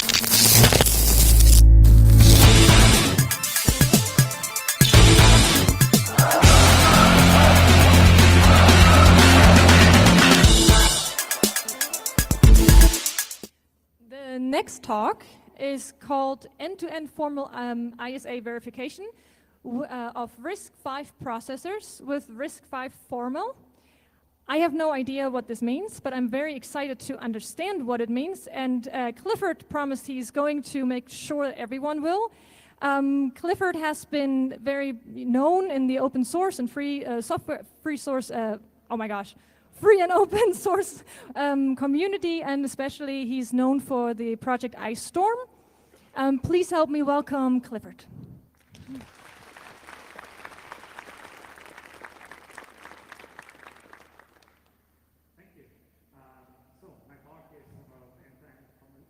The next talk is called End-to-End Formal ISA Verification of RISC V processors with RISC V-formal. I have no idea what this means, but I'm very excited to understand what it means. And Clifford promised he's going to make sure that everyone will. Clifford has been very known in the open source and free software, free and open source community, and especially he's known for the project Ice Storm. Please help me welcome Clifford. Thank you. So my talk is about end-to-end formal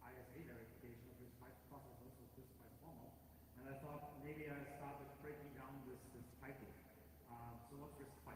ISA verification of RISC V processors with RISC V-formal, and I thought maybe I start with breaking down this title. So what's RISC V?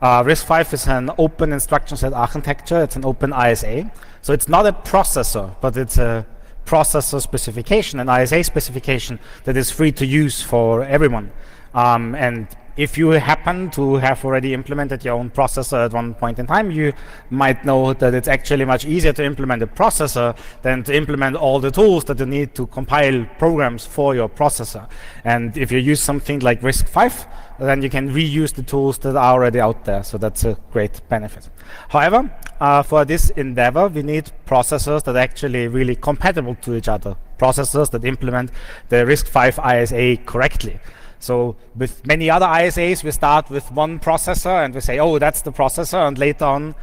RISC V is an open instruction set architecture. It's an open ISA. So it's not a processor, but it's a processor specification, an ISA specification that is free to use for everyone. And if you happen to have already implemented your own processor at one point in time, you might know that it's actually much easier to implement a processor than to implement all the tools that you need to compile programs for your processor. And if you use something like RISC V, then you can reuse the tools that are already out there. So that's a great benefit. However, for this endeavor, we need processors that are actually really compatible to each other, processors that implement the RISC V ISA correctly. So with many other ISAs, we start with one processor and we say, oh, that's the processor, and later on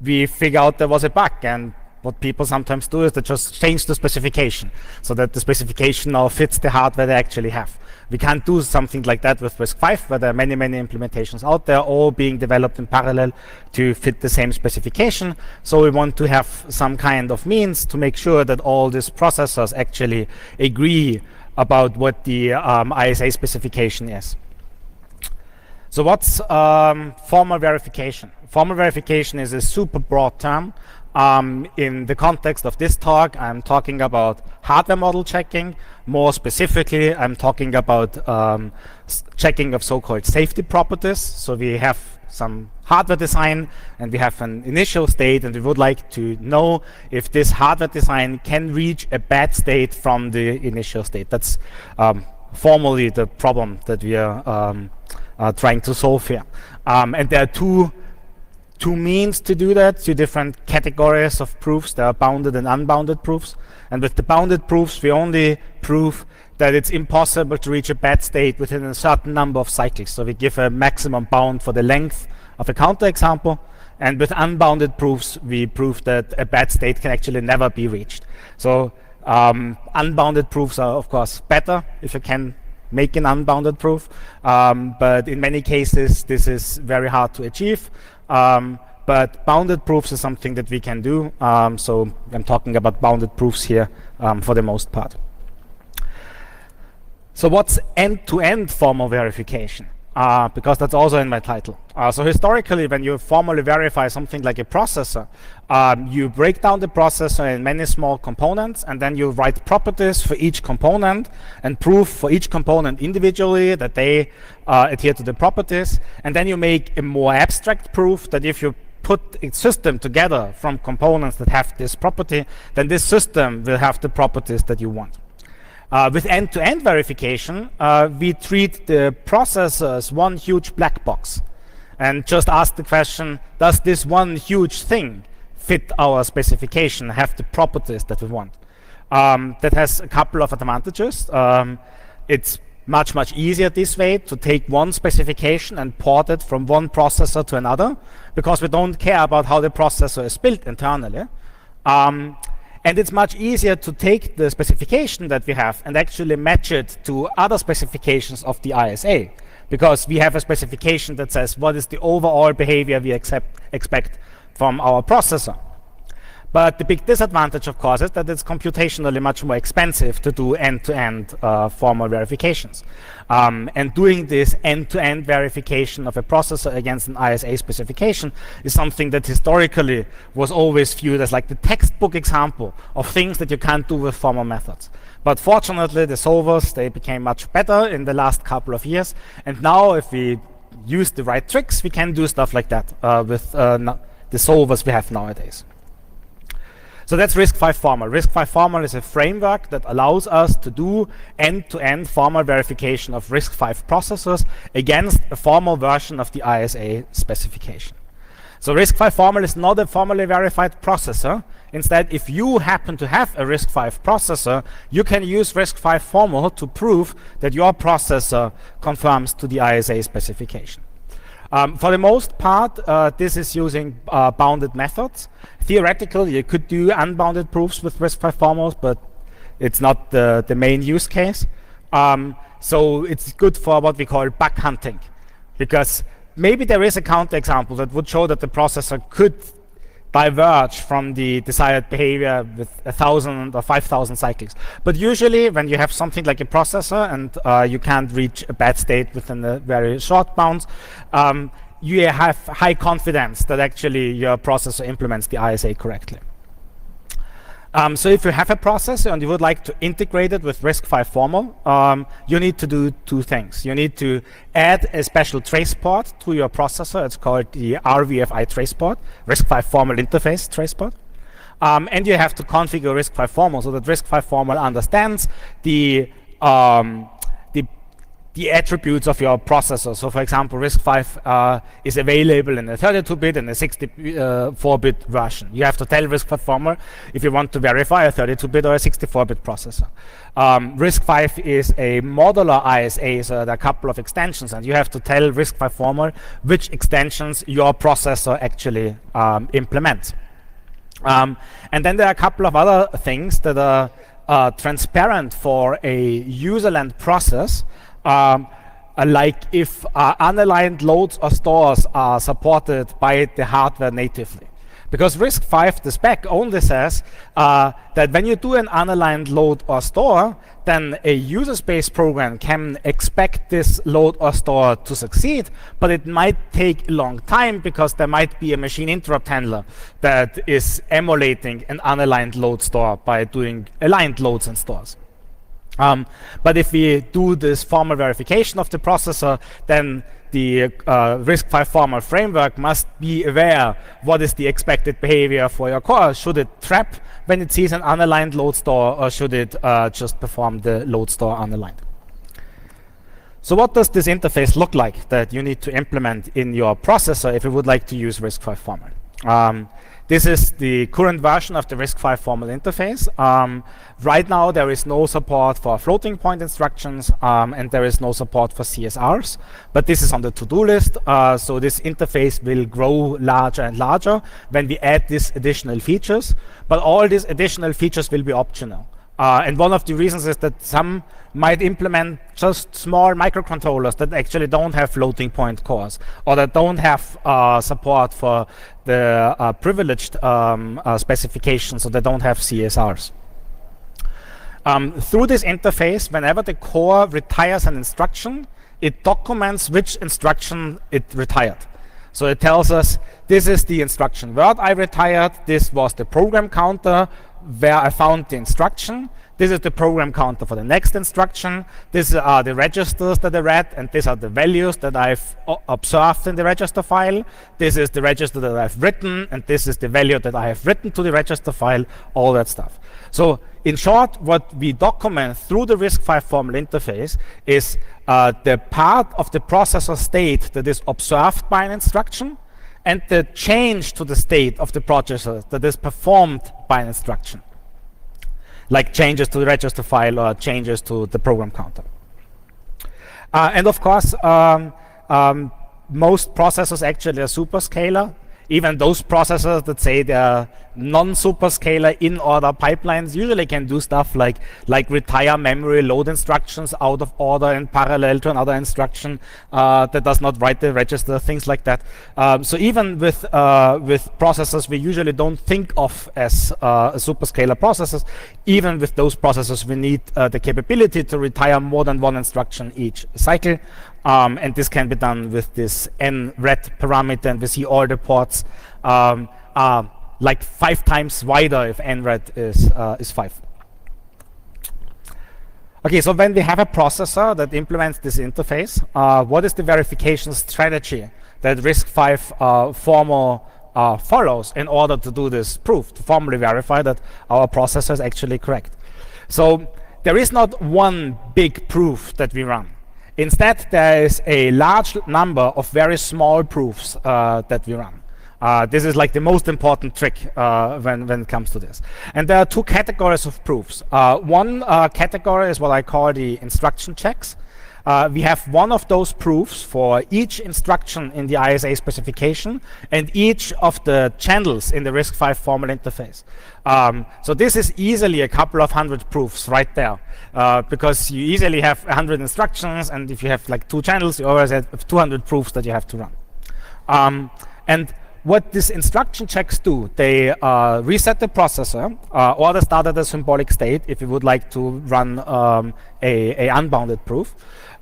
we figure out there was a bug. And what people sometimes do is they just change the specification so that the specification now fits the hardware they actually have. We can't do something like that with RISC V, where there are many, many implementations out there, all being developed in parallel to fit the same specification. So we want to have some kind of means to make sure that all these processors actually agree about what the ISA specification is. So what's formal verification? Formal verification is a super broad term. In the context of this talk, I'm talking about hardware model checking. More specifically, I'm talking about checking of so-called safety properties. So we have some hardware design and we have an initial state, and we would like to know if this hardware design can reach a bad state from the initial state. That's formally the problem that we are trying to solve here. And there are two means to do that, two different categories of proofs. There are bounded and unbounded proofs. And with the bounded proofs, we only prove that it's impossible to reach a bad state within a certain number of cycles. So we give a maximum bound for the length of a counterexample. And with unbounded proofs, we prove that a bad state can actually never be reached. So unbounded proofs are, of course, better if you can make an unbounded proof. But in many cases, this is very hard to achieve. But bounded proofs is something that we can do. So I'm talking about bounded proofs here for the most part. So what's end-to-end formal verification? Because that's also in my title. So historically, when you formally verify something like a processor, you break down the processor in many small components, and then you write properties for each component and prove for each component individually that they adhere to the properties. And then you make a more abstract proof that if you put a system together from components that have this property, then this system will have the properties that you want. With end-to-end verification, we treat the processor as one huge black box and just ask the question, does this one huge thing fit our specification, have the properties that we want? That has a couple of advantages. It's much easier this way to take one specification and port it from one processor to another, because we don't care about how the processor is built internally. And it's much easier to take the specification that we have and actually match it to other specifications of the ISA, because we have a specification that says what is the overall behavior we expect from our processor. But the big disadvantage, of course, is that it's computationally much more expensive to do end-to-end formal verifications. And doing this end-to-end verification of a processor against an ISA specification is something that historically was always viewed as like the textbook example of things that you can't do with formal methods. But fortunately, the solvers, they became much better in the last couple of years. And now, if we use the right tricks, we can do stuff like that with the solvers we have nowadays. So that's RISC-V-formal. RISC-V-formal is a framework that allows us to do end-to-end formal verification of RISC-V processors against a formal version of the ISA specification. So RISC-V-formal is not a formally verified processor. Instead, if you happen to have a RISC-V processor, you can use RISC-V-formal to prove that your processor conforms to the ISA specification. For the most part, this is using bounded methods. Theoretically, you could do unbounded proofs with RISC-V-formals, but it's not the main use case. So it's good for what we call bug hunting, because maybe there is a counterexample that would show that the processor could diverge from the desired behavior with 1,000 or 5,000 cycles. But usually when you have something like a processor and you can't reach a bad state within a very short bounds, you have high confidence that actually your processor implements the ISA correctly. So if you have a processor and you would like to integrate it with RISC-V-formal, you need to do two things. You need to add a special trace port to your processor. It's called the RVFI trace port, RISC-V-formal interface trace port. And you have to configure RISC-V-formal so that RISC-V-formal understands the attributes of your processor. So for example, RISC-V is available in a 32-bit and a 64-bit version. You have to tell RISC-V-formal if you want to verify a 32-bit or a 64-bit processor. RISC-V is a modular ISA, so there are a couple of extensions, and you have to tell RISC-V-formal which extensions your processor actually implements. And then there are a couple of other things that are transparent for a userland process. Like if unaligned loads or stores are supported by the hardware natively. Because RISC-V, the spec, only says that when you do an unaligned load or store, then a user space program can expect this load or store to succeed, but it might take a long time because there might be a machine interrupt handler that is emulating an unaligned load store by doing aligned loads and stores. But if we do this formal verification of the processor, then the RISC-V-formal framework must be aware what is the expected behavior for your core. Should it trap when it sees an unaligned load store, or should it just perform the load store unaligned? So what does this interface look like that you need to implement in your processor if you would like to use RISC-V-formal? This is the current version of the RISC-V-formal interface. Right now, there is no support for floating point instructions, and there is no support for CSRs, but this is on the to-do list, so this interface will grow larger and larger when we add these additional features, but all these additional features will be optional. And one of the reasons is that some might implement just small microcontrollers that actually don't have floating point cores, or that don't have support for the privileged specifications, so they don't have CSRs. Through this interface, whenever the core retires an instruction, it documents which instruction it retired. So it tells us, this is the instruction word I retired, this was the program counter where I found the instruction, this is the program counter for the next instruction, these are the registers that I read, and these are the values that I've observed in the register file, this is the register that I've written, and this is the value that I have written to the register file, all that stuff. So in short, what we document through the RISC-V-formal interface is the part of the processor state that is observed by an instruction, and the change to the state of the processor that is performed by an instruction, like changes to the register file or changes to the program counter. And of course, most processors actually are superscalar. Even those processors that say they're non-superscalar in-order pipelines usually can do stuff like retire memory load instructions out of order in parallel to another instruction that does not write the register, things like that. So even with processors we usually don't think of as superscalar processors, even with those processors we need the capability to retire more than one instruction each cycle. And this can be done with this nret parameter, and we see all the ports are like 5 times wider if nret is 5. Okay, so when we have a processor that implements this interface, what is the verification strategy that RISC-V-formal follows in order to do this proof, to formally verify that our processor is actually correct? So there is not one big proof that we run. Instead, there is a large number of very small proofs that we run. This is like the most important trick when it comes to this. And there are 2 categories of proofs. One category is what I call the instruction checks. We have one of those proofs for each instruction in the ISA specification and each of the channels in the RISC-V-formal interface. So this is easily a couple of hundred proofs right there, because you easily have 100 instructions, and if you have like 2 channels, you always have 200 proofs that you have to run. And what these instruction checks do, they reset the processor or they start at a symbolic state if you would like to run a unbounded proof.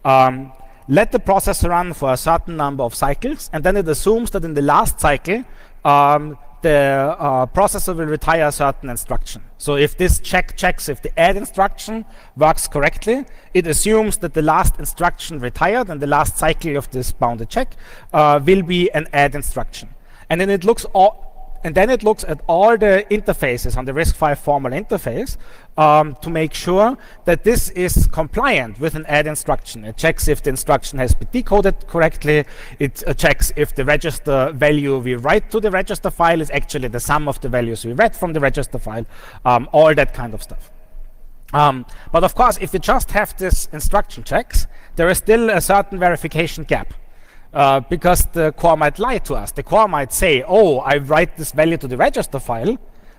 Let the processor run for a certain number of cycles, and then it assumes that in the last cycle the processor will retire a certain instruction. So if this check checks if the add instruction works correctly, it assumes that the last instruction retired and the last cycle of this bounded check will be an add instruction. And then it looks at all the interfaces on the RISC-V-formal interface to make sure that this is compliant with an add instruction. It checks if the instruction has been decoded correctly. It checks if the register value we write to the register file is actually the sum of the values we read from the register file, all that kind of stuff. But of course, if you just have this instruction checks, there is still a certain verification gap. Because the core might lie to us. The core might say, oh, I write this value to the register file,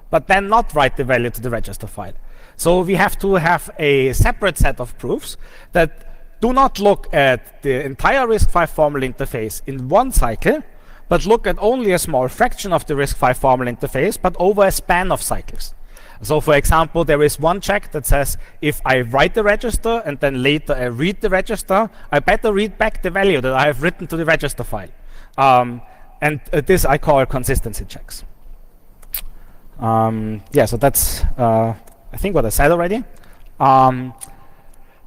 but then not write the value to the register file. So we have to have a separate set of proofs that do not look at the entire RISC-V-formal interface in one cycle, but look at only a small fraction of the RISC-V-formal interface, but over a span of cycles. So for example, there is one check that says if I write the register and then later I read the register, I better read back the value that I have written to the register file. And this I call consistency checks. Yeah, so that's I think what I said already.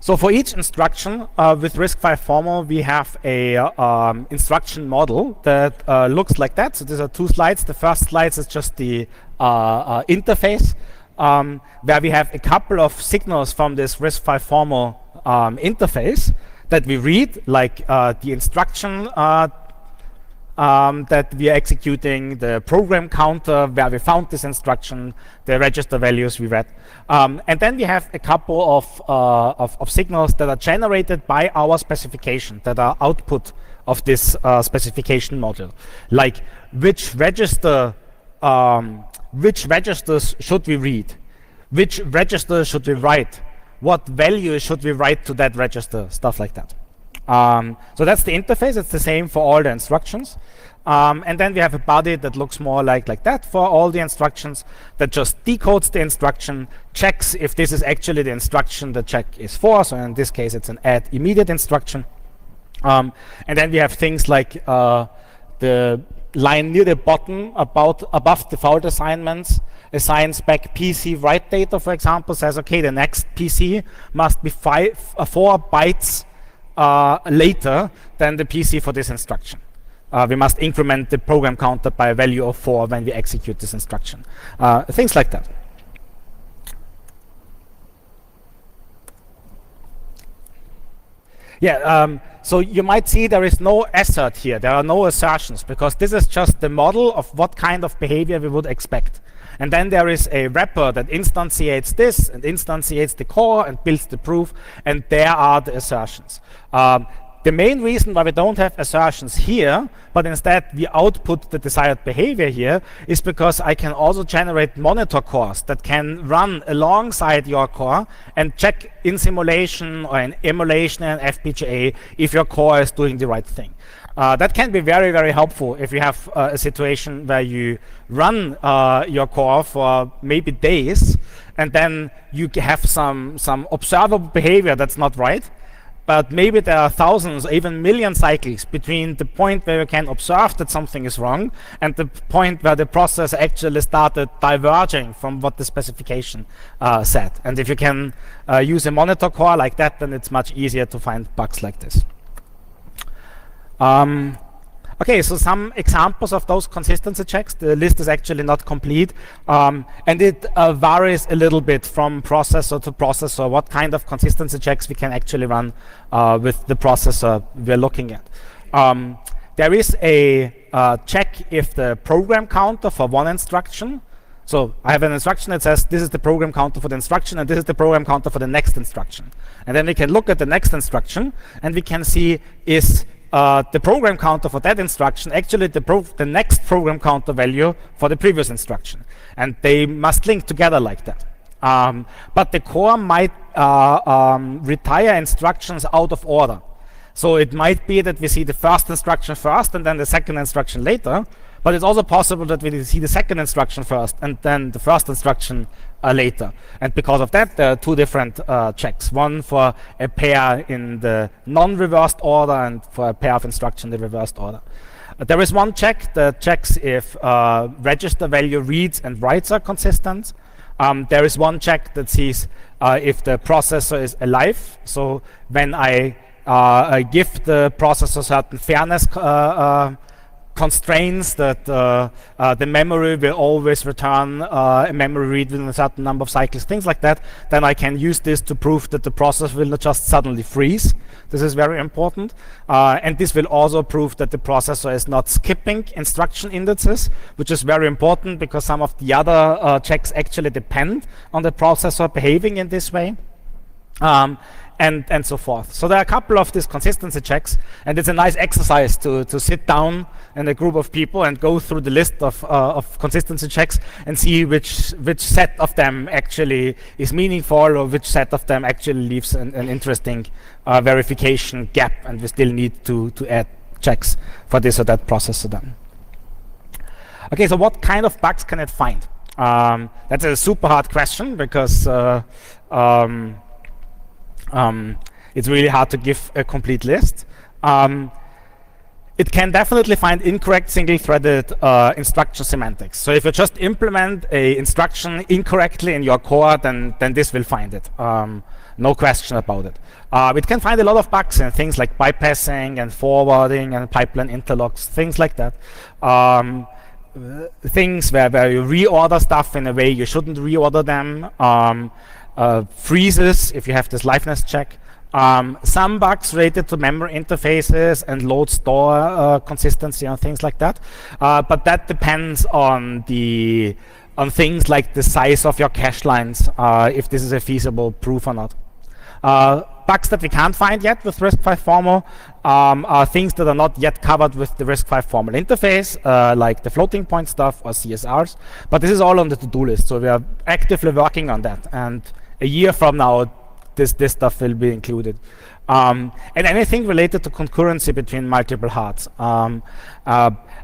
So for each instruction with RISC-V-formal, we have a instruction model that looks like that. So these are 2 slides. The first slide is just the interface, where we have a couple of signals from this RISC-V-formal interface that we read, like the instruction that we are executing, the program counter where we found this instruction, the register values we read. And then we have a couple of signals that are generated by our specification, that are output of this specification module, like which registers should we read, which registers should we write, what value should we write to that register, stuff like that. So that's the interface. It's the same for all the instructions. And then we have a body that looks more like that for all the instructions, that just decodes the instruction, checks if this is actually the instruction the check is for. So in this case, it's an add immediate instruction. And then we have things like the line near the bottom above default assignments assigns back PC write data, for example, says, okay, the next PC must be 4 bytes later than the PC for this instruction. We must increment the program counter by a value of 4 when we execute this instruction. Things like that. Yeah, so you might see there is no assert here. There are no assertions, because this is just the model of what kind of behavior we would expect. And then there is a wrapper that instantiates this and instantiates the core and builds the proof, and there are the assertions. The main reason why we don't have assertions here, but instead we output the desired behavior here, is because I can also generate monitor cores that can run alongside your core and check in simulation or in emulation and FPGA if your core is doing the right thing. That can be very, very helpful if you have a situation where you run your core for maybe days, and then you have some observable behavior that's not right. But maybe there are thousands or even million cycles between the point where you can observe that something is wrong and the point where the process actually started diverging from what the specification said. And if you can use a monitor core like that, then it's much easier to find bugs like this. Okay, so some examples of those consistency checks. The list is actually not complete, and it varies a little bit from processor to processor, what kind of consistency checks we can actually run with the processor we're looking at. There is a check if the program counter for one instruction. So I have an instruction that says this is the program counter for the instruction and this is the program counter for the next instruction. And then we can look at the next instruction and we can see is the program counter for that instruction actually the next program counter value for the previous instruction. And they must link together like that. But the core might retire instructions out of order. So it might be that we see the first instruction first and then the second instruction later. But it's also possible that we see the second instruction first and then the first instruction later. And because of that, there are two different checks. One for a pair in the non-reversed order and for a pair of instruction in the reversed order. There is one check that checks if register value reads and writes are consistent. There is one check that sees if the processor is alive. So when I give the processor certain fairness constraints that the memory will always return a memory read within a certain number of cycles, things like that, then I can use this to prove that the process will not just suddenly freeze. This is very important. And this will also prove that the processor is not skipping instruction indices, which is very important because some of the other checks actually depend on the processor behaving in this way. And so forth. So there are a couple of these consistency checks, and it's a nice exercise to sit down in a group of people and go through the list of consistency checks and see which set of them actually is meaningful or which set of them actually leaves an interesting verification gap, and we still need to add checks for this or that processor then. Okay, so what kind of bugs can it find? That's a super hard question because it's really hard to give a complete list. It can definitely find incorrect single-threaded instruction semantics. So if you just implement a instruction incorrectly in your core, then this will find it. No question about it. It can find a lot of bugs in things like bypassing and forwarding and pipeline interlocks, things like that. Things where you reorder stuff in a way you shouldn't reorder them. Freezes if you have this liveness check. Some bugs related to memory interfaces and load store consistency and things like that. But that depends on things like the size of your cache lines, if this is a feasible proof or not. Bugs that we can't find yet with RISC-V-formal are things that are not yet covered with the RISC-V-formal interface, like the floating point stuff or CSRs. But this is all on the to-do list, so we are actively working on that. And a year from now, this stuff will be included. And anything related to concurrency between multiple hearts.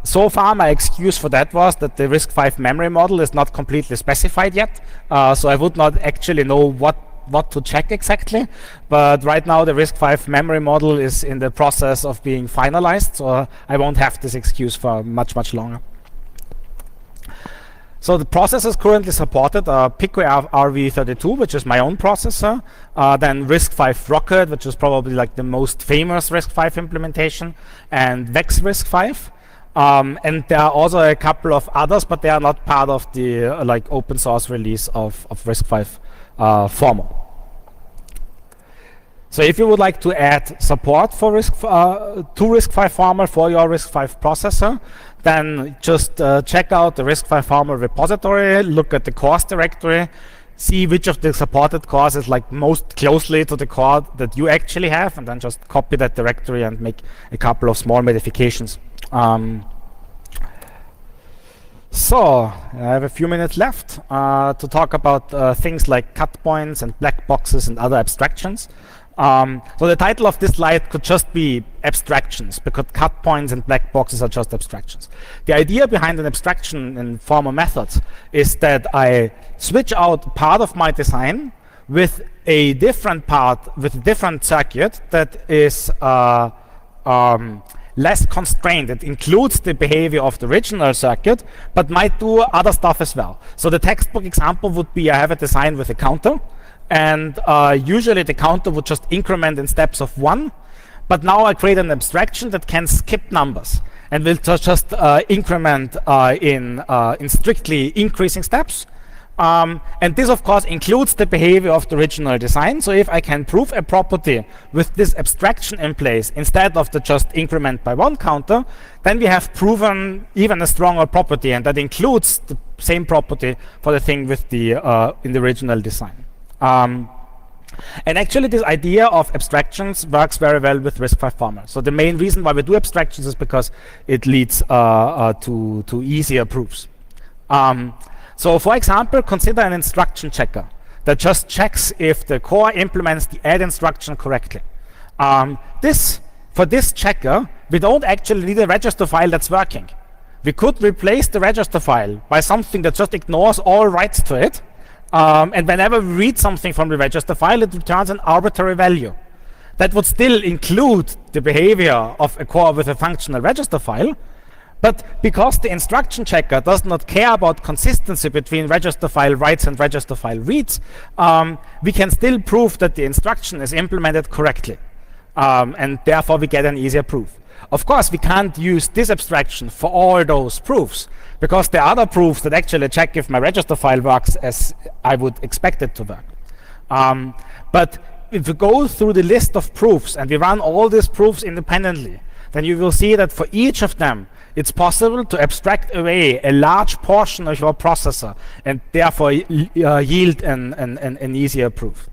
So far, my excuse for that was that the RISC-V memory model is not completely specified yet. So I would not actually know what to check exactly. But right now, the RISC-V memory model is in the process of being finalized. So I won't have this excuse for much, much longer. So the processors currently supported are Pico RV32, which is my own processor, then RISC-V Rocket, which is probably like the most famous RISC-V implementation, and Vex RISC-V. And there are also a couple of others, but they are not part of the like open source release of RISC-V-formal. So if you would like to add support for RISC-V-formal for your RISC-V processor, then just check out the RISC-V-formal repository, look at the course directory, see which of the supported cores is like most closely to the core that you actually have, and then just copy that directory and make a couple of small modifications. So I have a few minutes left to talk about things like cut points and black boxes and other abstractions. So the title of this slide could just be abstractions, because cut points and black boxes are just abstractions. The idea behind an abstraction in formal methods is that I switch out part of my design with a different part, with a different circuit that is less constrained. It includes the behavior of the original circuit, but might do other stuff as well. So the textbook example would be, I have a design with a counter, and usually the counter would just increment in steps of 1, but now I create an abstraction that can skip numbers and will just increment in strictly increasing steps. And this of course includes the behavior of the original design. So if I can prove a property with this abstraction in place instead of the just increment by 1 counter, then we have proven even a stronger property, and that includes the same property for the thing with the in the original design. And actually this idea of abstractions works very well with RISC-V-formal. So the main reason why we do abstractions is because it leads to easier proofs. So for example, consider an instruction checker that just checks if the core implements the add instruction correctly. For this checker, we don't actually need a register file that's working. We could replace the register file by something that just ignores all writes to it. And whenever we read something from the register file, it returns an arbitrary value. That would still include the behavior of a core with a functional register file. But because the instruction checker does not care about consistency between register file writes and register file reads, we can still prove that the instruction is implemented correctly. And therefore we get an easier proof. Of course, we can't use this abstraction for all those proofs, because there are other proofs that actually check if my register file works as I would expect it to work. But if we go through the list of proofs and we run all these proofs independently, then you will see that for each of them, it's possible to abstract away a large portion of your processor and therefore yield an easier proof.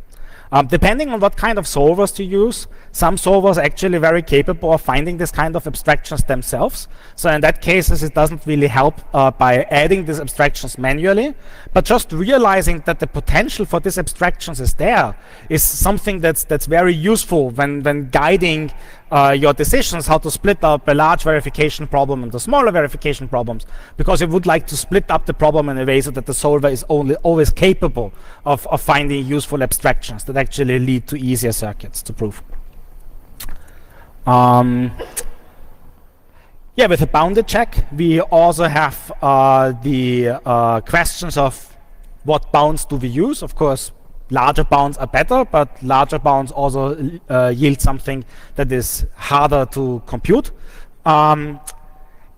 Depending on what kind of solvers you use, some solvers are actually very capable of finding this kind of abstractions themselves. So in that case, it doesn't really help by adding these abstractions manually, but just realizing that the potential for these abstractions is there is something that's very useful when guiding your decisions how to split up a large verification problem into smaller verification problems, because you would like to split up the problem in a way so that the solver is always capable of finding useful abstractions that actually lead to easier circuits to prove. Yeah, with a bounded check, we also have the questions of what bounds do we use. Of course, larger bounds are better, but larger bounds also yield something that is harder to compute. And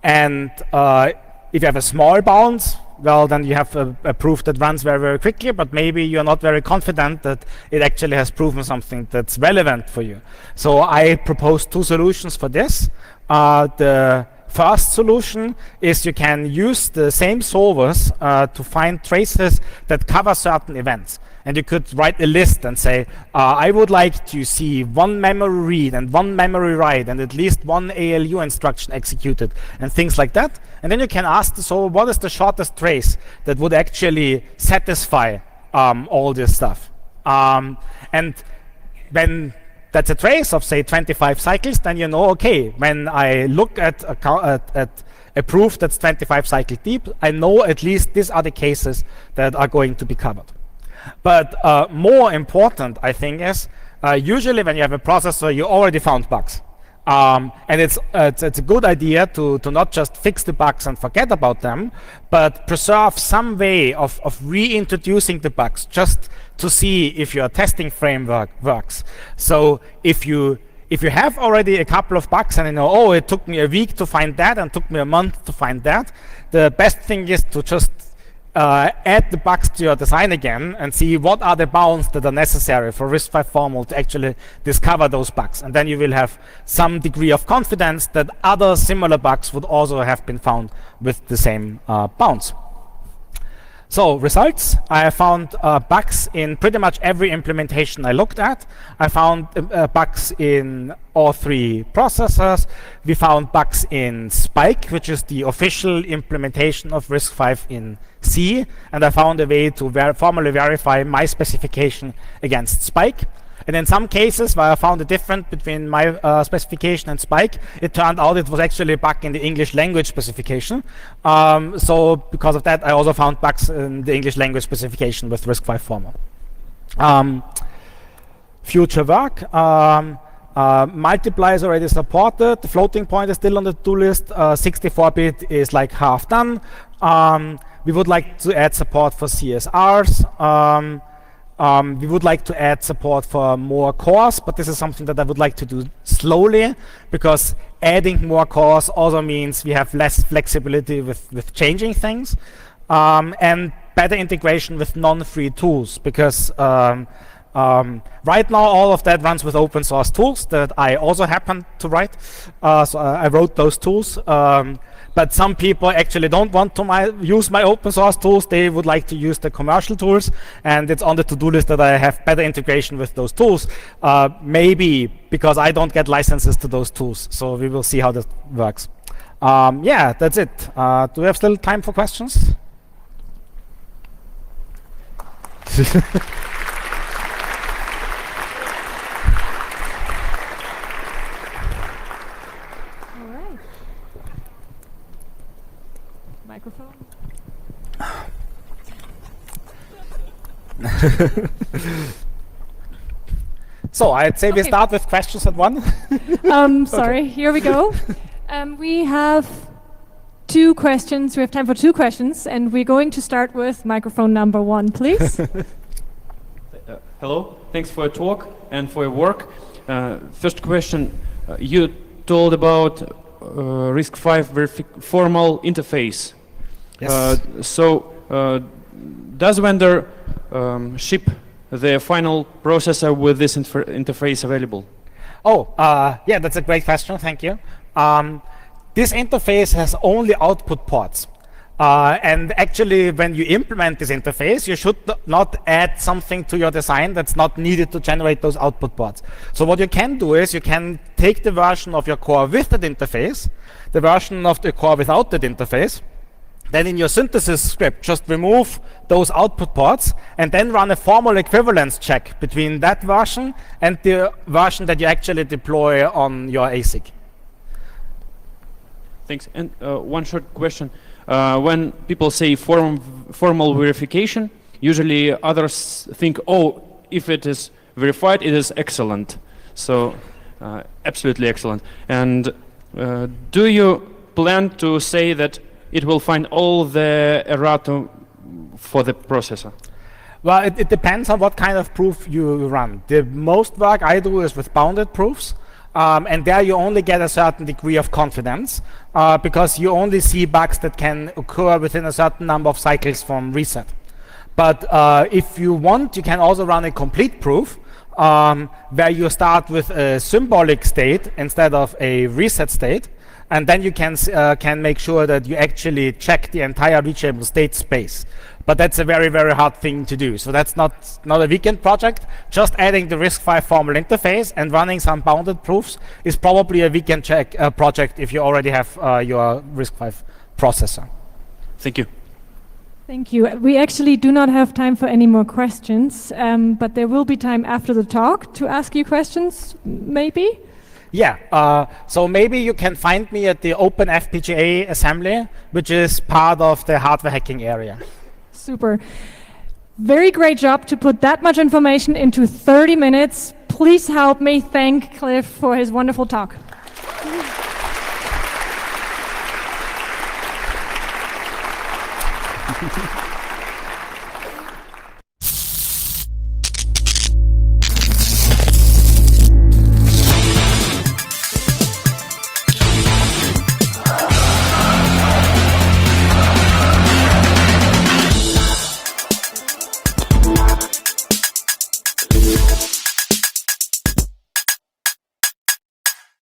if you have a small bound, well, then you have a proof that runs very, very quickly, but maybe you're not very confident that it actually has proven something that's relevant for you. So I propose 2 solutions for this. The first solution is you can use the same solvers to find traces that cover certain events. And you could write a list and say, I would like to see 1 memory read and 1 memory write and at least 1 ALU instruction executed and things like that. And then you can ask the solver, what is the shortest trace that would actually satisfy all this stuff? And when that's a trace of, say, 25 cycles, then you know, okay, when I look at a proof that's 25 cycles deep, I know at least these are the cases that are going to be covered. But more important, I think, is usually when you have a processor, you already found bugs. And it's a good idea to not just fix the bugs and forget about them, but preserve some way of reintroducing the bugs just to see if your testing framework works. So if you have already a couple of bugs and you know, oh, it took me a week to find that and took me a month to find that, the best thing is to just add the bugs to your design again and see what are the bounds that are necessary for RISC-V-formal to actually discover those bugs. And then you will have some degree of confidence that other similar bugs would also have been found with the same bounds. So results, I found bugs in pretty much every implementation I looked at. I found bugs in all three processors. We found bugs in Spike, which is the official implementation of RISC V in C. And I found a way to formally verify my specification against Spike. And in some cases where I found a difference between my specification and Spike, it turned out it was actually a bug in the English language specification. So because of that, I also found bugs in the English language specification with RISC V formal. Future work. Multiply is already supported. The floating point is still on the to-do list. 64-bit is like half done. We would like to add support for CSRs. We would like to add support for more cores, but this is something that I would like to do slowly, because adding more cores also means we have less flexibility with changing things, and better integration with non-free tools, because right now all of that runs with open source tools that I also happen to write. So I wrote those tools. But some people actually don't want to use my open source tools. They would like to use the commercial tools, and it's on the to-do list that I have better integration with those tools. Maybe because I don't get licenses to those tools. So we will see how that works. Yeah, that's it. Do we have still time for questions? Microphone. So I'd say we start with questions at one. Sorry, here we go. We have 2 questions. We have time for 2 questions, and we're going to start with microphone number 1, please. Hello, thanks for your talk and for your work. First question, you told about RISC V formal interface. Yes. Does vendor ship the final processor with this interface available? Oh, yeah, that's a great question. Thank you. This interface has only output ports. And actually, when you implement this interface, you should not add something to your design that's not needed to generate those output ports. So what you can do is you can take the version of your core with that interface, the version of the core without that interface, then in your synthesis script, just remove those output ports and then run a formal equivalence check between that version and the version that you actually deploy on your ASIC. Thanks. And one short question. When people say formal verification, usually others think, oh, if it is verified, it is excellent. So absolutely excellent. And do you plan to say that it will find all the errata for the processor? Well, it depends on what kind of proof you run. The most work I do is with bounded proofs. And there you only get a certain degree of confidence because you only see bugs that can occur within a certain number of cycles from reset. But if you want, you can also run a complete proof where you start with a symbolic state instead of a reset state. And then you can make sure that you actually check the entire reachable state space. But that's a very, very hard thing to do. So that's not a weekend project. Just adding the RISC V formal interface and running some bounded proofs is probably a weekend project if you already have your RISC V processor. Thank you. Thank you. We actually do not have time for any more questions, but there will be time after the talk to ask you questions, maybe? Yeah, so maybe you can find me at the Open FPGA assembly, which is part of the hardware hacking area. Super. Very great job to put that much information into 30 minutes. Please help me thank Cliff for his wonderful talk.